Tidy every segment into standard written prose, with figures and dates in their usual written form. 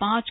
5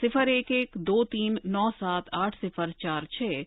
011-2397-8046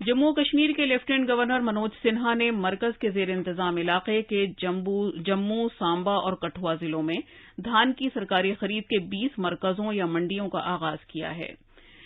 جموں کشمیر کے lieutenant governor Manoj Sinha نے مرکز کے زیر انتظام علاقے کے جموں، سامبا اور کٹھوا ضلعوں میں دھان کی سرکاری خرید کے 20 مرکزوں یا منڈیوں کا آغاز کیا ہے۔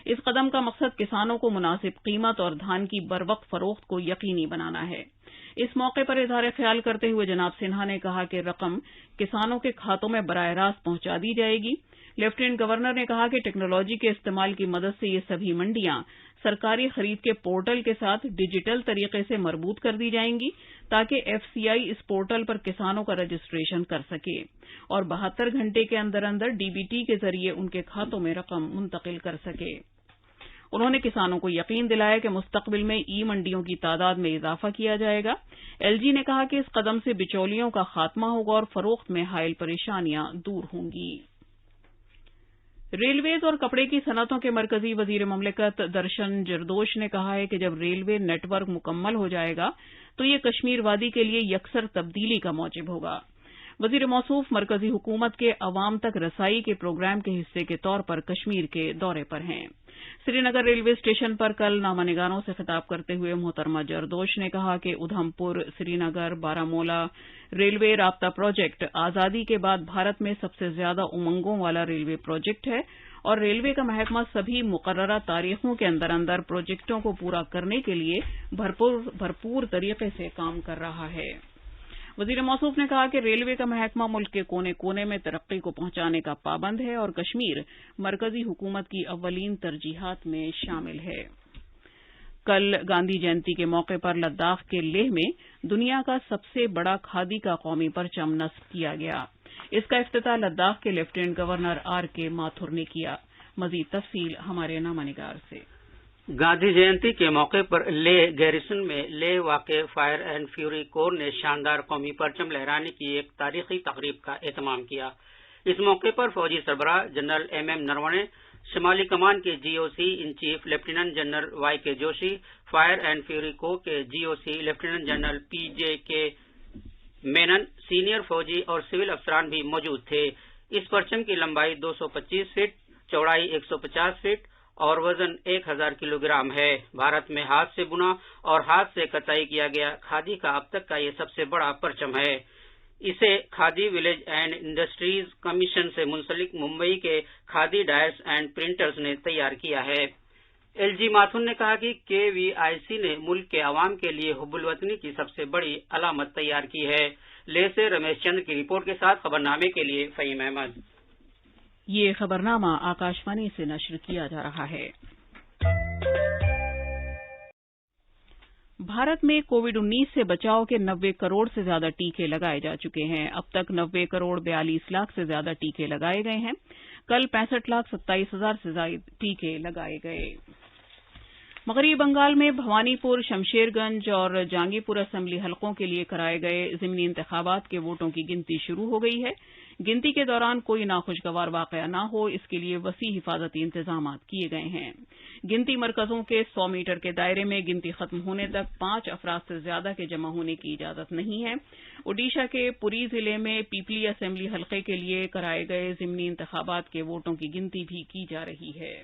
اس قدم کا مقصد کسانوں کو مناسب قیمت اور دھان کی بروقت فروخت کو یقینی بنانا ہے۔ اس موقع پر اظہار خیال کرتے ہوئے جناب سنہا نے کہا کہ رقم کسانوں کے کھاتوں میں براہ راست پہنچا دی جائے گی۔ لیفٹیننٹ گورنر نے کہا کہ ٹیکنالوجی کے استعمال کی مدد سے یہ سبھی منڈیاں سرکاری خرید کے پورٹل کے ساتھ ڈیجیٹل طریقے سے مربوط کر دی جائیں گی تاکہ ایف سی آئی اس پورٹل پر کسانوں کا رجسٹریشن کر سکے اور 72 گھنٹے کے اندر اندر ڈی بی ٹی کے ذریعے ان کے کھاتوں میں رقم منتقل کر سکے۔ انہوں نے کسانوں کو یقین دلایا کہ مستقبل میں ای منڈیوں کی تعداد میں اضافہ کیا جائے گا۔ ایل جی نے کہا کہ اس قدم سے بچولیوں کا خاتمہ ہوگا اور فروخت میں حائل پریشانیاں دور ہوں گی۔ ریلویز اور کپڑے کی صنعتوں کے مرکزی وزیر مملکت درشن جردوش نے کہا ہے کہ جب ریلوے نیٹ ورک مکمل ہو جائے گا تو یہ کشمیر وادی کے لیے یکسر تبدیلی کا موجب ہوگا۔ وزیر موصوف مرکزی حکومت کے عوام تک رسائی کے پروگرام کے حصے کے طور پر کشمیر کے دورے پر ہیں۔ سری نگر ریلوے اسٹیشن پر کل نامہ نگاروں سے خطاب کرتے ہوئے محترمہ جردوش نے کہا کہ ادھم پور سری نگر بارامولہ ریلوے رابطہ پروجیکٹ آزادی کے بعد بھارت میں سب سے زیادہ امنگوں والا ریلوے پروجیکٹ ہے اور ریلوے کا محکمہ سبھی مقررہ تاریخوں کے اندر اندر پروجیکٹوں کو پورا کرنے کے لیے بھرپور طریقے سے کام کر رہا ہے۔ وزیر موصوف نے کہا کہ ریلوے کا محکمہ ملک کے کونے کونے میں ترقی کو پہنچانے کا پابند ہے اور کشمیر مرکزی حکومت کی اولین ترجیحات میں شامل ہے۔ کل گاندھی جینتی کے موقع پر لداخ کے لیہ میں دنیا کا سب سے بڑا کھادی کا قومی پرچم نصب کیا گیا۔ اس کا افتتاح لداخ کے لیفٹیننٹ گورنر آر کے ماتھر نے کیا۔ مزید تفصیل ہمارے نامہ نگار سے۔ گاندھی جینتی کے موقع پر لیہ گیریسن میں لیہ واقع فائر اینڈ فیوری کور نے شاندار قومی پرچم لہرانے کی ایک تاریخی تقریب کا اہتمام کیا۔ اس موقع پر فوجی سربراہ جنرل ایم نرونے، شمالی کمان کے G O C in chief lieutenant general Y K Joshi, fire and fury corps کے جی او سی لیفٹیننٹ جنرل پی جے کے مینن، سینئر فوجی اور سول افسران بھی موجود تھے۔ اس پرچم کی لمبائی 225 فٹ، چوڑائی 150 فٹ اور وزن 1000 کلو گرام ہے۔ بھارت میں ہاتھ سے بنا اور ہاتھ سے کتائی کیا گیا کھادی کا اب تک کا یہ سب سے بڑا پرچم ہے۔ اسے khadi village and industries commission سے منسلک ممبئی کے کھادی ڈائرس اینڈ پرنٹرز نے تیار کیا ہے۔ ایل جی ماتھر نے کہا کہ کے وی آئی سی نے ملک کے عوام کے لیے حب الوطنی کی سب سے بڑی علامت تیار کی ہے۔ لیہ سے رمیش چندر کی رپورٹ کے ساتھ خبرنامے کے لیے فہیم احمد۔ یہ خبرنامہ آکاشوانی سے نشر کیا جا رہا ہے۔ بھارت میں کووڈ-19 سے بچاؤ کے 90 کروڑ سے زیادہ ٹیکے لگائے جا چکے ہیں۔ اب تک 90 کروڑ 42 لاکھ سے زیادہ ٹیکے لگائے گئے ہیں۔ کل 65 لاکھ 27 ہزار سے زائد ٹیکے لگائے گئے۔ مغربی بنگال میں بھوانی پور، شمشیر گنج اور جانگی پور اسمبلی حلقوں کے لیے کرائے گئے ضمنی انتخابات کے ووٹوں کی گنتی شروع ہو گئی ہے۔ گنتی کے دوران کوئی ناخوشگوار واقعہ نہ ہو، اس کے لیے وسیع حفاظتی انتظامات کیے گئے ہیں۔ گنتی مرکزوں کے 100 میٹر کے دائرے میں گنتی ختم ہونے تک 5 افراد سے زیادہ کے جمع ہونے کی اجازت نہیں ہے۔ اوڈیشہ کے پوری ضلع میں پیپلی اسمبلی حلقے کے لیے کرائے گئے ضمنی انتخابات کے ووٹوں کی گنتی بھی کی جا رہی ہے۔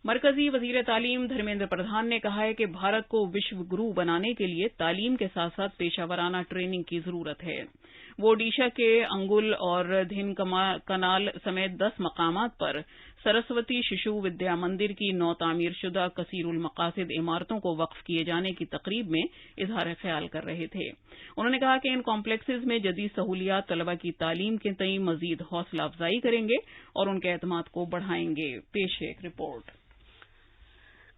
مرکزی وزیر تعلیم دھرمیندر پردھان نے کہا ہے کہ بھارت کو وشو گرو بنانے کے لیے تعلیم کے ساتھ ساتھ پیشہ ورانہ ٹریننگ کی ضرورت ہے۔ وہ اوڈیشہ کے انگل اور دھن کنال سمیت 10 مقامات پر سرسوتی ششو ودیا مندر کی نو تعمیر شدہ کثیر المقاصد عمارتوں کو وقف کیے جانے کی تقریب میں اظہار خیال کر رہے تھے۔ انہوں نے کہا کہ ان کمپلیکسز میں جدید سہولیات طلبہ کی تعلیم کے تئیں مزید حوصلہ افزائی کریں گے اور ان کے اعتماد کو بڑھائیں گے۔ پیش ہے ایک رپورٹ۔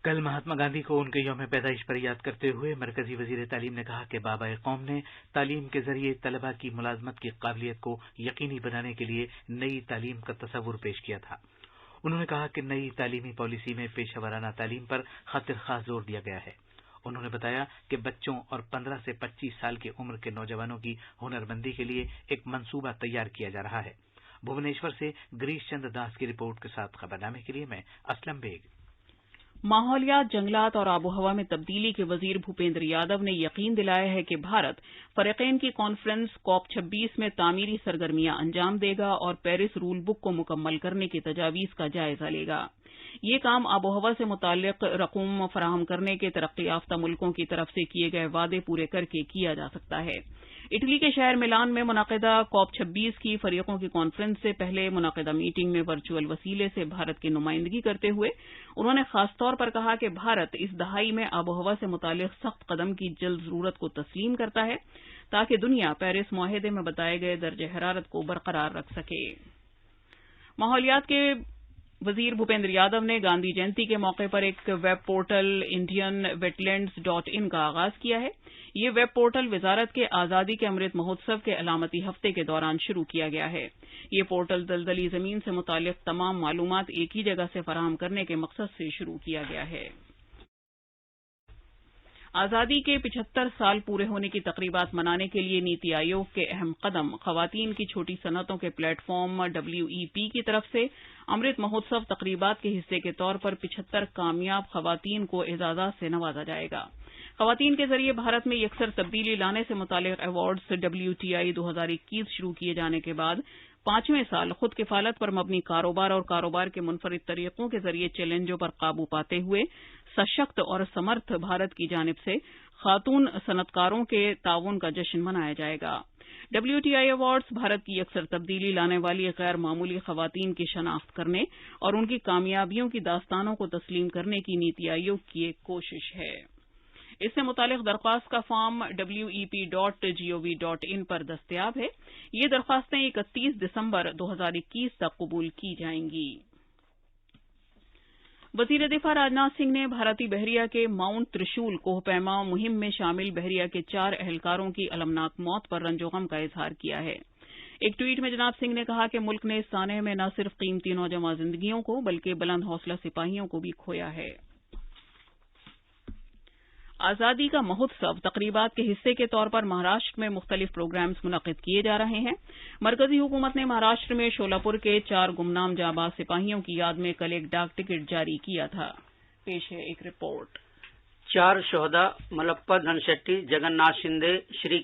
کل مہاتما گاندھی کو ان کے یوم پیدائش پر یاد کرتے ہوئے مرکزی وزیر تعلیم نے کہا کہ بابا قوم نے تعلیم کے ذریعے طلبہ کی ملازمت کی قابلیت کو یقینی بنانے کے لیے نئی تعلیم کا تصور پیش کیا تھا۔ انہوں نے کہا کہ نئی تعلیمی پالیسی میں پیشہ ورانہ تعلیم پر خاطر خواہ زور دیا گیا ہے۔ انہوں نے بتایا کہ بچوں اور 15 سے 25 سال کی عمر کے نوجوانوں کی ہنرمندی کے لیے ایک منصوبہ تیار کیا جا رہا ہے۔ بھونیشور سے گریش چندر داس کی رپورٹ کے ساتھ خبرنامے کے لیے میں اسلم بیگ۔ ماحولیات، جنگلات اور آب و ہوا میں تبدیلی کے وزیر بھوپیندر یادو نے یقین دلایا ہے کہ بھارت فریقین کی کانفرنس COP 26 میں تعمیری سرگرمیاں انجام دے گا اور پیرس رول بک کو مکمل کرنے کی تجاویز کا جائزہ لے گا۔ یہ کام آب و ہوا سے متعلق رقوم فراہم کرنے کے ترقی یافتہ ملکوں کی طرف سے کیے گئے وعدے پورے کر کے کیا جا سکتا ہے۔ اٹلی کے شہر میلان میں منعقدہ COP 26 کی فریقوں کی کانفرنس سے پہلے منعقدہ میٹنگ میں ورچوئل وسیلے سے بھارت کی نمائندگی کرتے ہوئے انہوں نے خاص طور پر کہا کہ بھارت اس دہائی میں آب و ہوا سے متعلق سخت قدم کی جلد ضرورت کو تسلیم کرتا ہے تاکہ دنیا پیرس معاہدے میں بتائے گئے درجہ حرارت کو برقرار رکھ سکے۔ ماحولیات کے وزیر بھوپیندر یادو نے گاندھی جینتی کے موقع پر ایک ویب پورٹل indianwetlands.in کا آغاز کیا ہے۔ یہ ویب پورٹل وزارت کے آزادی کے امرت مہوتسو کے علامتی ہفتے کے دوران شروع کیا گیا ہے۔ یہ پورٹل دلدلی زمین سے متعلق تمام معلومات ایک ہی جگہ سے فراہم کرنے کے مقصد سے شروع کیا گیا ہے۔ آزادی کے 75 سال پورے ہونے کی تقریبات منانے کے لیے نیتی آیوگ کے اہم قدم خواتین کی چھوٹی صنعتوں کے پلیٹ فارم WEP کی طرف سے امرت مہوتسو تقریبات کے حصے کے طور پر 75 کامیاب خواتین کو اعزازات سے نوازا جائے گا۔ خواتین کے ذریعے بھارت میں یکسر تبدیلی لانے سے متعلق ایوارڈز WTI 2021 شروع کیے جانے کے بعد 5ویں سال خود کفالت پر مبنی کاروبار اور کاروبار کے منفرد طریقوں کے ذریعے چیلنجوں پر قابو پاتے ہوئے سشکت اور سمرتھ بھارت کی جانب سے خاتون صنعت کاروں کے تعاون کا جشن منایا جائے گا۔ WTI ایوارڈز بھارت کی یکسر تبدیلی لانے والی غیر معمولی خواتین کی شناخت کرنے اور ان کی کامیابیوں کی داستانوں کو تسلیم کرنے کی نیتی آیوگ کی ایک کوشش ہے۔ اس سے متعلق درخواست کا فارم wep.gov.in پر دستیاب ہے۔ یہ درخواستیں 31 دسمبر 2021 تک قبول کی جائیں گی۔ وزیر دفاع راجناتھ سنگھ نے بھارتی بحریہ کے ماؤنٹ ترشول کوہ پیما مہم میں شامل بحریہ کے 4 اہلکاروں کی المناک موت پر رنج و غم کا اظہار کیا ہے۔ ایک ٹویٹ میں جناب سنگھ نے کہا کہ ملک نے اس سانحے میں نہ صرف قیمتی نوجوان زندگیوں کو بلکہ بلند حوصلہ سپاہیوں کو بھی کھویا ہے۔ آزادی کا مہوتسو تقریبات کے حصے کے طور پر مہاراشٹر میں مختلف پروگرامز منعقد کیے جا رہے ہیں۔ مرکزی حکومت نے مہاراشٹر میں شولاپور کے 4 گمنام جانباز سپاہیوں کی یاد میں کل ایک ڈاک ٹکٹ جاری کیا تھا۔ پیش ہے ایک رپورٹ۔ 4 شہدا ملپا دھن شیٹی، جگن ناتھ شندے، شری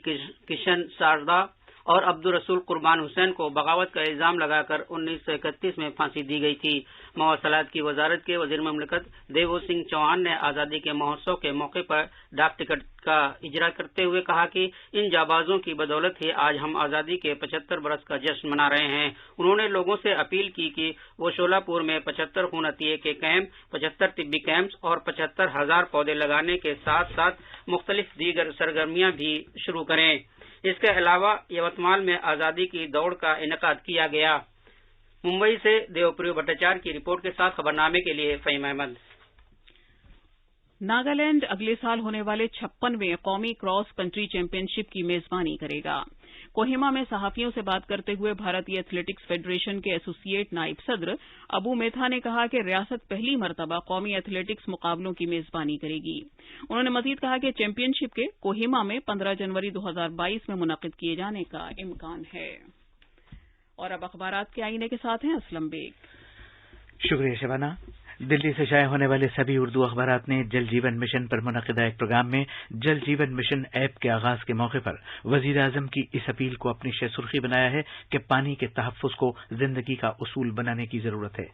کشن ساردا اور عبدالرسول قربان حسین کو بغاوت کا الزام لگا کر 1931 میں پھانسی دی گئی تھی۔ مواصلات کی وزارت کے وزیر مملکت دیو سنگھ چوہان نے آزادی کے مہوتسو کے موقع پر ڈاک ٹکٹ کا اجرا کرتے ہوئے کہا کہ ان جانبازوں کی بدولت ہی آج ہم آزادی کے 75 برس کا جشن منا رہے ہیں۔ انہوں نے لوگوں سے اپیل کی کہ وہ شولاپور میں 75 خون عطیے کے کیمپ، 75 طبی کیمپس اور 75,000 پودے لگانے کے ساتھ ساتھ مختلف دیگر سرگرمیاں بھی شروع کریں۔ اس کے علاوہ یوتمال میں آزادی کی دوڑ کا انعقاد کیا گیا۔ ممبئی سے دیو پریو بھٹاچار کی رپورٹ کے ساتھ خبرنامے کے لیے فہیم احمد۔ ناگالینڈ اگلے سال ہونے والے 56ویں قومی کراس کنٹری چیمپئن شپ کی میزبانی کرے گا۔ کوہیما میں صحافیوں سے بات کرتے ہوئے بھارتی ایتھلیٹکس فیڈریشن کے ایسوسی ایٹ نائب صدر ابو میتھا نے کہا کہ ریاست پہلی مرتبہ قومی ایتھلیٹکس مقابلوں کی میزبانی کرے گی۔ انہوں نے مزید کہا کہ چیمپئن شپ کے کوہیما میں 15 جنوری 2022 میں منعقد کیے جانے کا امکان ہے۔ اور اب اخبارات کے آئینے کے ساتھ ہیں اسلم بیگ۔ شکریہ شبانہ۔ دلی سے شائع ہونے والے سبھی اردو اخبارات نے جل جیون مشن پر منعقدہ ایک پروگرام میں جل جیون مشن ایپ کے آغاز کے موقع پر وزیر اعظم کی اس اپیل کو اپنی شہ سرخی بنایا ہے کہ پانی کے تحفظ کو زندگی کا اصول بنانے کی ضرورت ہے۔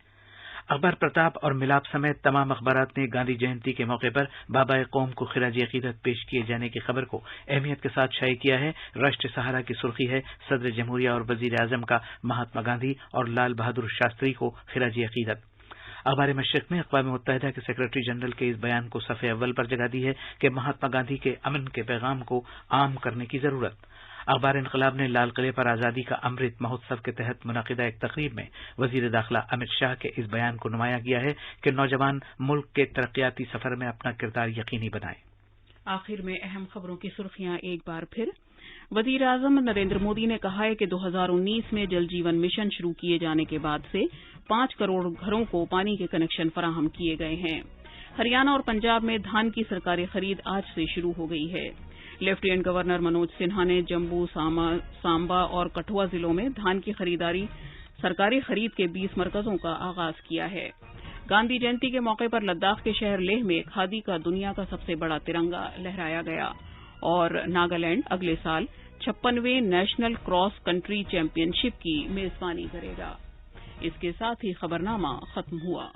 اخبار پرتاپ اور ملاپ سمیت تمام اخبارات نے گاندھی جینتی کے موقع پر بابا قوم کو خراج عقیدت پیش کیے جانے کی خبر کو اہمیت کے ساتھ شائع کیا ہے۔ راشٹر سہارا کی سرخی ہے صدر جمہوریہ اور وزیر اعظم کا مہاتما گاندھی اور لال بہادر شاستری کو خراج عقیدت۔ اخبار مشرق نے اقوام متحدہ کے سیکرٹری جنرل کے اس بیان کو صفحے اول پر جگہ دی ہے کہ مہاتما گاندھی کے امن کے پیغام کو عام کرنے کی ضرورت۔ اخبار انقلاب نے لال قلعے پر آزادی کا امرت مہوتسو کے تحت منعقدہ ایک تقریب میں وزیر داخلہ امت شاہ کے اس بیان کو نمایاں کیا ہے کہ نوجوان ملک کے ترقیاتی سفر میں اپنا کردار یقینی بنائیں۔ آخر میں اہم خبروں کی سرخیاں ایک بار پھر۔ وزیر اعظم نریندر مودی نے کہا ہے کہ 2019 میں جل جیون مشن شروع کیے جانے کے بعد سے 5 کروڑ گھروں کو پانی کے کنیکشن فراہم کیے گئے ہیں۔ ہریانہ اور پنجاب میں دھان کی سرکاری خرید آج سے شروع ہو گئی ہے۔ لیفٹیننٹ گورنر منوج سنہا نے جموں، سامبا اور کٹھوا ضلعوں میں دھان کی سرکاری خرید کے 20 مرکزوں کا آغاز کیا ہے۔ گاندھی جینتی کے موقع پر لداخ کے شہر لیہ میں کھادی کا دنیا کا سب سے بڑا ترنگا لہرایا گیا اور ناگالینڈ اگلے سال 56ویں نیشنل کراس کنٹری چیمپئن شپ کی میزبانی کرے گا۔ اس کے ساتھ ہی خبرنامہ ختم ہوا۔